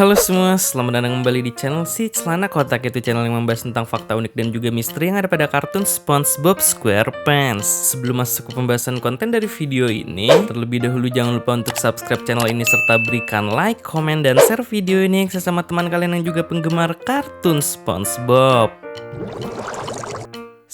Halo semua, selamat datang kembali di channel si Celana Kotak, itu channel yang membahas tentang fakta unik dan juga misteri yang ada pada kartun SpongeBob SquarePants. Sebelum masuk ke pembahasan konten dari video ini, terlebih dahulu jangan lupa untuk subscribe channel ini serta berikan like, komen, dan share video ini sesama teman kalian yang juga penggemar kartun SpongeBob.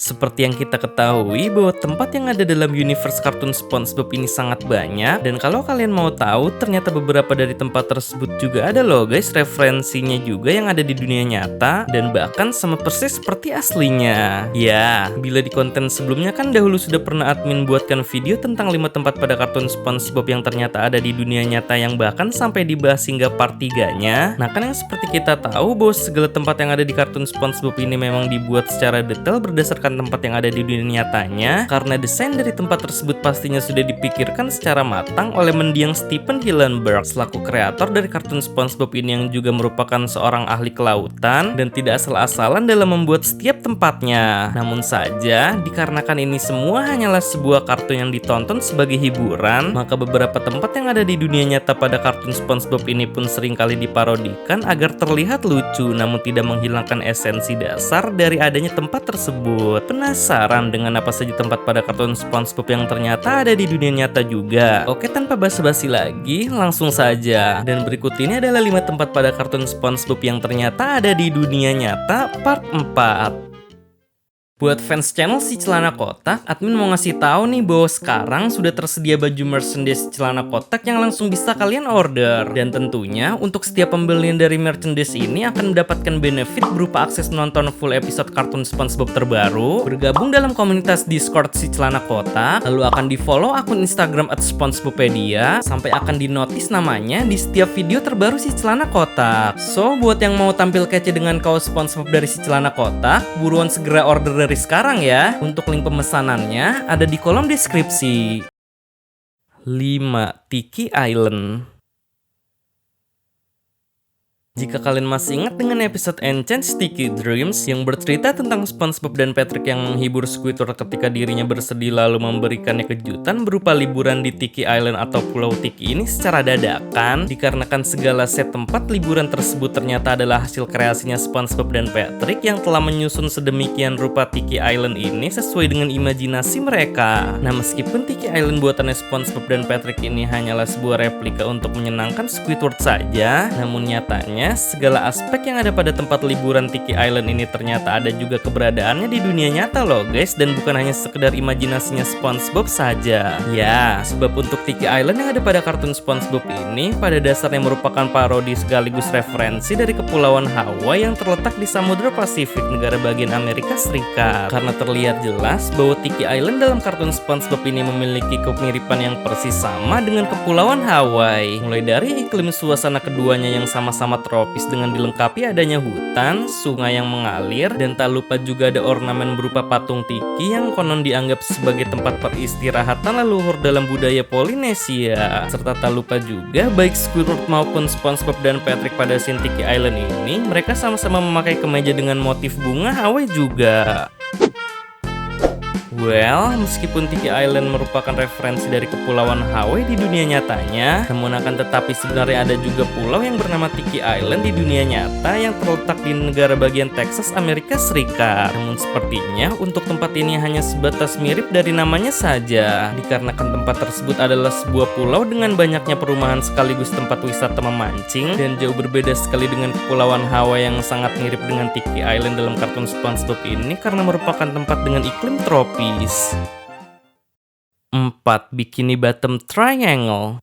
Seperti yang kita ketahui bahwa tempat yang ada dalam universe kartun SpongeBob ini sangat banyak. Dan kalau kalian mau tahu, ternyata beberapa dari tempat tersebut juga ada loh guys, referensinya juga yang ada di dunia nyata. Dan bahkan sama persis seperti aslinya. Ya, bila di konten sebelumnya kan dahulu sudah pernah admin buatkan video tentang 5 tempat pada kartun SpongeBob yang ternyata ada di dunia nyata, yang bahkan sampai dibahas hingga part 3-nya. Nah kan yang seperti kita tahu bahwa segala tempat yang ada di kartun SpongeBob ini memang dibuat secara detail berdasarkan tempat yang ada di dunia nyatanya, karena desain dari tempat tersebut pastinya sudah dipikirkan secara matang oleh mendiang Stephen Hillenburg selaku kreator dari kartun SpongeBob ini, yang juga merupakan seorang ahli kelautan dan tidak asal-asalan dalam membuat setiap tempatnya. Namun saja, dikarenakan ini semua hanyalah sebuah kartun yang ditonton sebagai hiburan, maka beberapa tempat yang ada di dunia nyata pada kartun SpongeBob ini pun seringkali diparodikan agar terlihat lucu namun tidak menghilangkan esensi dasar dari adanya tempat tersebut. Penasaran dengan apa saja tempat pada kartun SpongeBob yang ternyata ada di dunia nyata juga? Oke, tanpa basa-basi lagi, langsung saja. Dan berikut ini adalah 5 tempat pada kartun SpongeBob yang ternyata ada di dunia nyata part 4. Buat fans channel si Celana Kotak, admin mau ngasih tahu nih bahwa sekarang sudah tersedia baju merchandise Celana Kotak yang langsung bisa kalian order. Dan tentunya untuk setiap pembelian dari merchandise ini akan mendapatkan benefit berupa akses nonton full episode kartun SpongeBob terbaru, bergabung dalam komunitas Discord si Celana Kotak, lalu akan di follow akun Instagram @SpongeBopedia, sampai akan dinotis namanya di setiap video terbaru si Celana Kotak. So, buat yang mau tampil kece dengan kaos SpongeBob dari si Celana Kotak, buruan segera order dari sekarang ya. Untuk link pemesanannya ada di kolom deskripsi. 5. Tiki Island. Jika kalian masih ingat dengan episode Enchanted Sticky Dreams yang bercerita tentang SpongeBob dan Patrick yang menghibur Squidward ketika dirinya bersedih lalu memberikannya kejutan berupa liburan di Tiki Island atau Pulau Tiki ini secara dadakan, dikarenakan segala set tempat liburan tersebut ternyata adalah hasil kreasinya SpongeBob dan Patrick yang telah menyusun sedemikian rupa Tiki Island ini sesuai dengan imajinasi mereka. Nah, meskipun Tiki Island buatannya SpongeBob dan Patrick ini hanyalah sebuah replika untuk menyenangkan Squidward saja, namun nyatanya segala aspek yang ada pada tempat liburan Tiki Island ini ternyata ada juga keberadaannya di dunia nyata loh guys, dan bukan hanya sekedar imajinasinya SpongeBob saja. Ya, sebab untuk Tiki Island yang ada pada kartun SpongeBob ini pada dasarnya merupakan parodi sekaligus referensi dari Kepulauan Hawaii yang terletak di Samudra Pasifik, negara bagian Amerika Serikat. Karena terlihat jelas bahwa Tiki Island dalam kartun SpongeBob ini memiliki kemiripan yang persis sama dengan Kepulauan Hawaii, mulai dari iklim suasana keduanya yang sama-sama tropis dengan dilengkapi adanya hutan, sungai yang mengalir, dan tak lupa juga ada ornamen berupa patung Tiki yang konon dianggap sebagai tempat peristirahatan leluhur dalam budaya Polinesia. Serta tak lupa juga baik Squidward maupun SpongeBob dan Patrick pada scene Tiki Island ini, mereka sama-sama memakai kemeja dengan motif bunga Hawaii juga. Well, meskipun Tiki Island merupakan referensi dari Kepulauan Hawaii di dunia nyatanya, namun akan tetapi sebenarnya ada juga pulau yang bernama Tiki Island di dunia nyata yang terletak di negara bagian Texas, Amerika Serikat. Namun sepertinya untuk tempat ini hanya sebatas mirip dari namanya saja, dikarenakan tempat tersebut adalah sebuah pulau dengan banyaknya perumahan sekaligus tempat wisata memancing, dan jauh berbeda sekali dengan Kepulauan Hawaii yang sangat mirip dengan Tiki Island dalam kartun SpongeBob ini karena merupakan tempat dengan iklim tropis. 4. Bikini Bottom Triangle.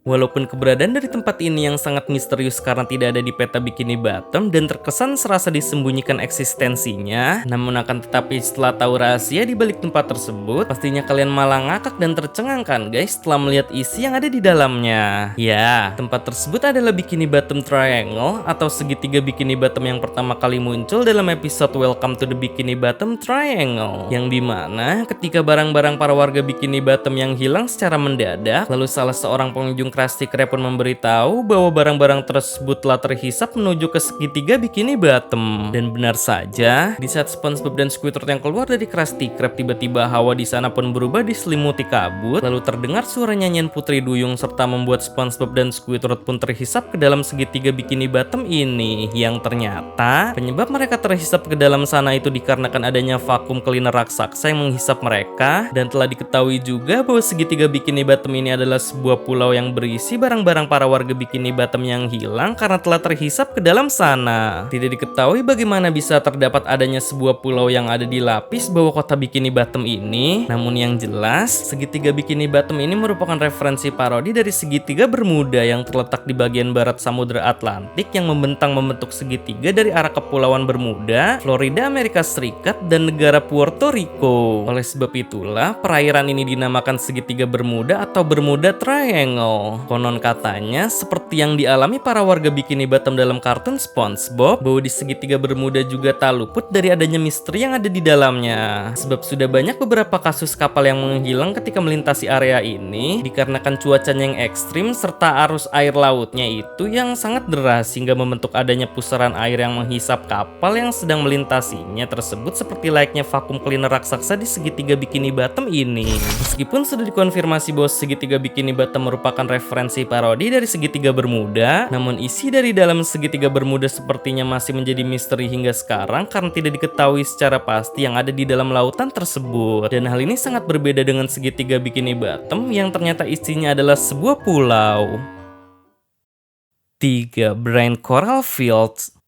Walaupun keberadaan dari tempat ini yang sangat misterius karena tidak ada di peta Bikini Bottom dan terkesan serasa disembunyikan eksistensinya, namun akan tetapi setelah tahu rahasia di balik tempat tersebut, pastinya kalian malah ngakak dan tercengangkan guys setelah melihat isi yang ada di dalamnya. Ya, tempat tersebut adalah Bikini Bottom Triangle atau segitiga Bikini Bottom yang pertama kali muncul dalam episode Welcome to the Bikini Bottom Triangle, yang dimana ketika barang-barang para warga Bikini Bottom yang hilang secara mendadak, lalu salah seorang pengunjung Krusty Krab pun memberitahu bahwa barang-barang tersebut telah terhisap menuju ke segitiga Bikini Bottom. Dan benar saja, di saat SpongeBob dan Squidward yang keluar dari Krusty Krab, tiba-tiba hawa di sana pun berubah diselimuti kabut. Lalu terdengar suara nyanyian Putri Duyung serta membuat SpongeBob dan Squidward pun terhisap ke dalam segitiga Bikini Bottom ini. Yang ternyata penyebab mereka terhisap ke dalam sana itu dikarenakan adanya vakum cleaner raksasa yang menghisap mereka. Dan telah diketahui juga bahwa segitiga Bikini Bottom ini adalah sebuah pulau yang berisi barang-barang para warga Bikini Bottom yang hilang karena telah terhisap ke dalam sana. Tidak diketahui bagaimana bisa terdapat adanya sebuah pulau yang ada di lapis bawah kota Bikini Bottom ini. Namun yang jelas, segitiga Bikini Bottom ini merupakan referensi parodi dari segitiga Bermuda yang terletak di bagian barat Samudra Atlantik yang membentang membentuk segitiga dari arah kepulauan Bermuda, Florida, Amerika Serikat, dan negara Puerto Rico. Oleh sebab itulah, perairan ini dinamakan segitiga Bermuda atau Bermuda Triangle. Konon katanya, seperti yang dialami para warga Bikini Bottom dalam kartun SpongeBob, bahwa di segitiga Bermuda juga tak luput dari adanya misteri yang ada di dalamnya. Sebab sudah banyak beberapa kasus kapal yang menghilang ketika melintasi area ini, dikarenakan cuacanya yang ekstrim serta arus air lautnya itu yang sangat deras hingga membentuk adanya pusaran air yang menghisap kapal yang sedang melintasinya tersebut seperti layaknya vakum cleaner raksasa di segitiga Bikini Bottom ini. Meskipun sudah dikonfirmasi bahwa segitiga Bikini Bottom merupakan referensi parodi dari segitiga Bermuda, namun isi dari dalam segitiga Bermuda sepertinya masih menjadi misteri hingga sekarang karena tidak diketahui secara pasti yang ada di dalam lautan tersebut. Dan hal ini sangat berbeda dengan segitiga Bikini Bottom yang ternyata isinya adalah sebuah pulau. 3. Brine Coral Fields.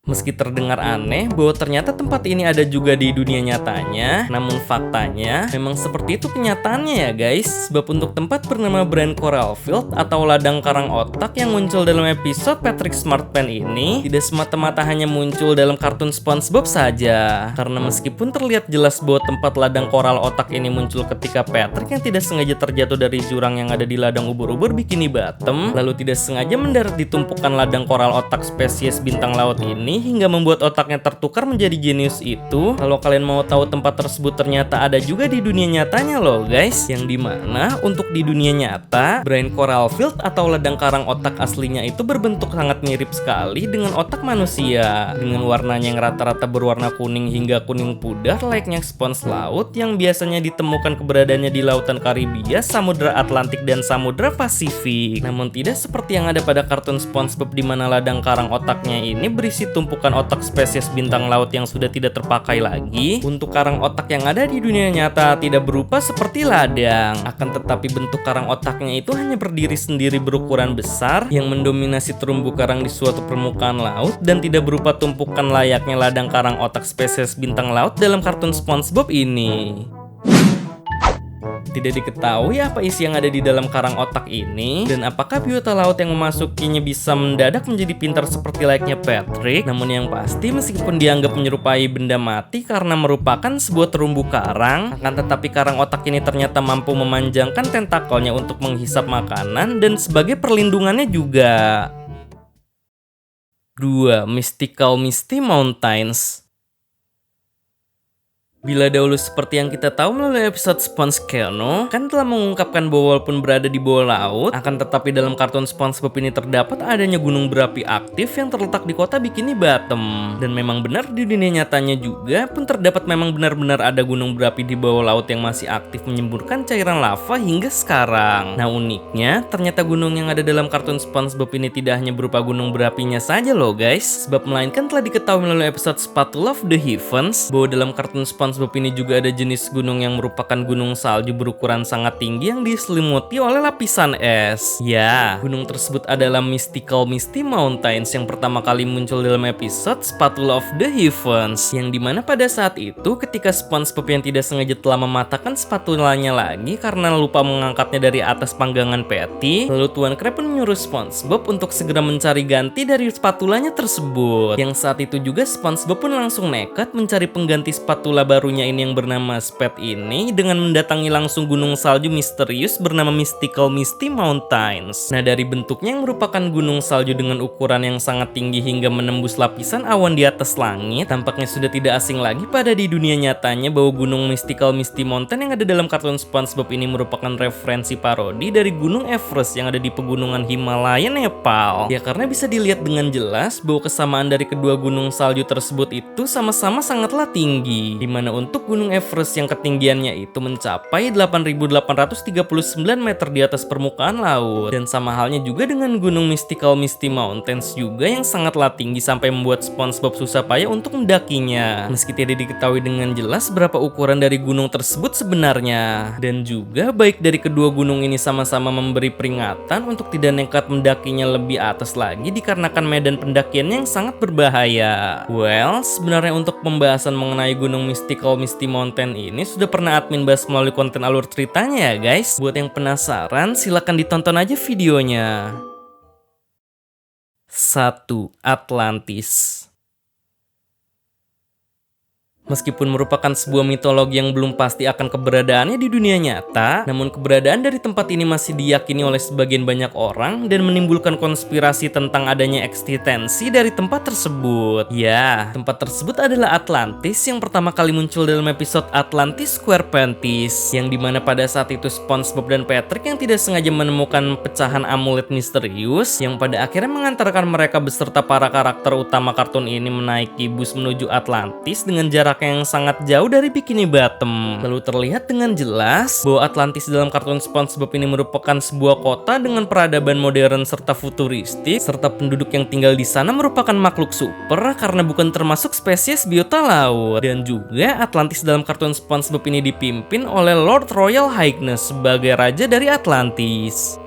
Meski terdengar aneh bahwa ternyata tempat ini ada juga di dunia nyatanya, namun faktanya memang seperti itu kenyataannya ya guys. Sebab untuk tempat bernama Brine Coral Field atau ladang karang otak yang muncul dalam episode Patrick Smartpants ini tidak semata-mata hanya muncul dalam kartun SpongeBob saja. Karena meskipun terlihat jelas bahwa tempat ladang koral otak ini muncul ketika Patrick yang tidak sengaja terjatuh dari jurang yang ada di ladang ubur-ubur Bikini Bottom, lalu tidak sengaja mendarat di tumpukan ladang koral otak spesies bintang laut ini hingga membuat otaknya tertukar menjadi jenius itu. Kalau kalian mau tahu tempat tersebut ternyata ada juga di dunia nyatanya loh guys, yang dimana untuk di dunia nyata Brine Coral Field atau ladang karang otak aslinya itu berbentuk sangat mirip sekali dengan otak manusia, dengan warnanya yang rata-rata berwarna kuning hingga kuning pudar layaknya spons laut yang biasanya ditemukan keberadaannya di lautan Karibia, Samudra Atlantik, dan Samudra Pasifik. Namun tidak seperti yang ada pada kartun SpongeBob di mana ladang karang otaknya ini berisi tumpukan otak spesies bintang laut yang sudah tidak terpakai lagi. Untuk karang otak yang ada di dunia nyata tidak berupa seperti ladang, akan tetapi bentuk karang otaknya itu hanya berdiri sendiri berukuran besar yang mendominasi terumbu karang di suatu permukaan laut dan tidak berupa tumpukan layaknya ladang karang otak spesies bintang laut dalam kartun SpongeBob ini. Tidak diketahui apa isi yang ada di dalam karang otak ini dan apakah biota laut yang memasukinya bisa mendadak menjadi pintar seperti layaknya Patrick. Namun yang pasti meskipun dianggap menyerupai benda mati karena merupakan sebuah terumbu karang, akan tetapi karang otak ini ternyata mampu memanjangkan tentakelnya untuk menghisap makanan dan sebagai perlindungannya juga. 2. Mystical Misty Mountains. Bila dahulu seperti yang kita tahu melalui episode SpongeCano kan telah mengungkapkan bahwa walaupun berada di bawah laut, akan tetapi dalam kartun SpongeBob ini terdapat adanya gunung berapi aktif yang terletak di kota Bikini Bottom. Dan memang benar di dunia nyatanya juga pun terdapat memang benar-benar ada gunung berapi di bawah laut yang masih aktif menyemburkan cairan lava hingga sekarang. Nah uniknya, ternyata gunung yang ada dalam kartun SpongeBob ini tidak hanya berupa gunung berapinya saja loh guys, sebab melainkan telah diketahui melalui episode Spatula of the Heavens bahwa dalam kartun SpongeBob ini juga ada jenis gunung yang merupakan gunung salju berukuran sangat tinggi yang diselimuti oleh lapisan es. Ya, gunung tersebut adalah Mystical Misty Mountains yang pertama kali muncul dalam episode Spatula of the Heavens, yang dimana pada saat itu ketika SpongeBob yang tidak sengaja telah mematahkan spatulanya lagi karena lupa mengangkatnya dari atas panggangan patty, lalu Tuan Crab pun menyuruh SpongeBob untuk segera mencari ganti dari spatulanya tersebut. Yang saat itu juga SpongeBob pun langsung nekat mencari pengganti spatula baru barunya ini yang bernama Spade ini dengan mendatangi langsung gunung salju misterius bernama Mystical Misty Mountains. Nah, dari bentuknya yang merupakan gunung salju dengan ukuran yang sangat tinggi hingga menembus lapisan awan di atas langit, tampaknya sudah tidak asing lagi pada di dunia nyatanya bahwa gunung Mystical Misty Mountain yang ada dalam kartun SpongeBob ini merupakan referensi parodi dari gunung Everest yang ada di pegunungan Himalaya, Nepal. Ya, karena bisa dilihat dengan jelas bahwa kesamaan dari kedua gunung salju tersebut itu sama-sama sangatlah tinggi, dimana untuk gunung Everest yang ketinggiannya itu mencapai 8.839 meter di atas permukaan laut, dan sama halnya juga dengan gunung Mystical Misty Mountains juga yang sangatlah tinggi sampai membuat SpongeBob susah payah untuk mendakinya, meski tidak diketahui dengan jelas berapa ukuran dari gunung tersebut sebenarnya. Dan juga baik dari kedua gunung ini sama-sama memberi peringatan untuk tidak nekat mendakinya lebih atas lagi dikarenakan medan pendakiannya yang sangat berbahaya. Well, sebenarnya untuk pembahasan mengenai gunung Mystical Misty Mountain ini sudah pernah admin bahas melalui konten alur ceritanya ya guys. Buat yang penasaran silahkan ditonton aja videonya. 1. Atlantis. Meskipun merupakan sebuah mitologi yang belum pasti akan keberadaannya di dunia nyata, namun keberadaan dari tempat ini masih diyakini oleh sebagian banyak orang dan menimbulkan konspirasi tentang adanya eksistensi dari tempat tersebut. Ya, tempat tersebut adalah Atlantis yang pertama kali muncul dalam episode Atlantis SquarePants, yang dimana pada saat itu SpongeBob dan Patrick yang tidak sengaja menemukan pecahan amulet misterius yang pada akhirnya mengantarkan mereka beserta para karakter utama kartun ini menaiki bus menuju Atlantis dengan jarak yang sangat jauh dari Bikini Bottom. Lalu terlihat dengan jelas bahwa Atlantis dalam kartun SpongeBob ini merupakan sebuah kota dengan peradaban modern serta futuristik, serta penduduk yang tinggal di sana merupakan makhluk super karena bukan termasuk spesies biota laut. Dan juga Atlantis dalam kartun SpongeBob ini dipimpin oleh Lord Royal Highness sebagai raja dari Atlantis.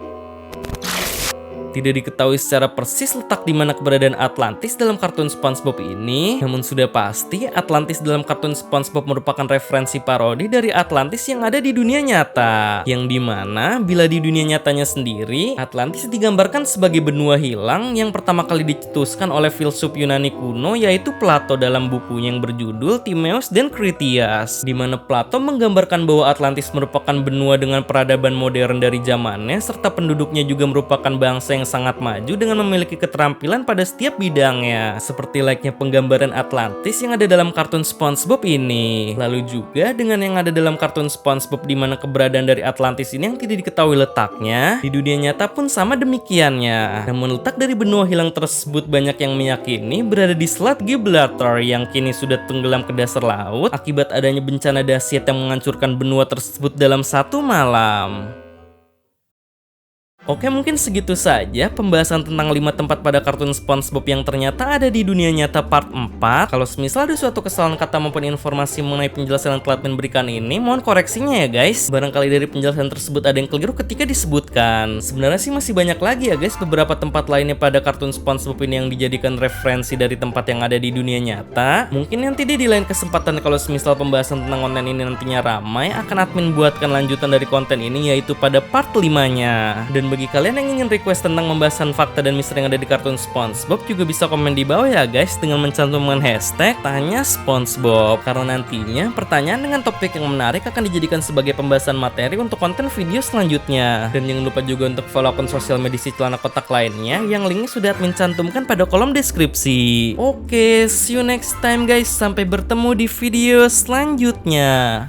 Tidak diketahui secara persis letak di mana keberadaan Atlantis dalam kartun SpongeBob ini, namun sudah pasti Atlantis dalam kartun SpongeBob merupakan referensi parodi dari Atlantis yang ada di dunia nyata. Yang dimana bila di dunia nyatanya sendiri, Atlantis digambarkan sebagai benua hilang yang pertama kali dicetuskan oleh filsuf Yunani kuno, yaitu Plato dalam bukunya yang berjudul Timaeus dan Critias, di mana Plato menggambarkan bahwa Atlantis merupakan benua dengan peradaban modern dari zamannya, serta penduduknya juga merupakan bangsa yang sangat maju dengan memiliki keterampilan pada setiap bidangnya, seperti layaknya penggambaran Atlantis yang ada dalam kartun SpongeBob ini. Lalu juga dengan yang ada dalam kartun SpongeBob di mana keberadaan dari Atlantis ini yang tidak diketahui letaknya, di dunia nyata pun sama demikiannya. Namun letak dari benua hilang tersebut banyak yang meyakini berada di Selat Gibraltar yang kini sudah tenggelam ke dasar laut akibat adanya bencana dahsyat yang menghancurkan benua tersebut dalam satu malam. Oke, mungkin segitu saja pembahasan tentang 5 tempat pada kartun SpongeBob yang ternyata ada di dunia nyata part 4. Kalau semisal ada suatu kesalahan kata maupun informasi mengenai penjelasan yang telah berikan ini, mohon koreksinya ya guys. Barangkali dari penjelasan tersebut ada yang keliru ketika disebutkan. Sebenarnya sih masih banyak lagi ya guys beberapa tempat lainnya pada kartun SpongeBob ini yang dijadikan referensi dari tempat yang ada di dunia nyata. Mungkin nanti di lain kesempatan kalau semisal pembahasan tentang konten ini nantinya ramai, akan admin buatkan lanjutan dari konten ini yaitu pada part 5-nya. Dan bagi kalian yang ingin request tentang pembahasan fakta dan misteri yang ada di kartun SpongeBob juga bisa komen di bawah ya guys dengan mencantumkan hashtag Tanya SpongeBob, karena nantinya pertanyaan dengan topik yang menarik akan dijadikan sebagai pembahasan materi untuk konten video selanjutnya. Dan jangan lupa juga untuk follow akun sosial media si Celana Kotak lainnya yang linknya sudah admin cantumkan pada kolom deskripsi. Oke, see you next time guys, sampai bertemu di video selanjutnya.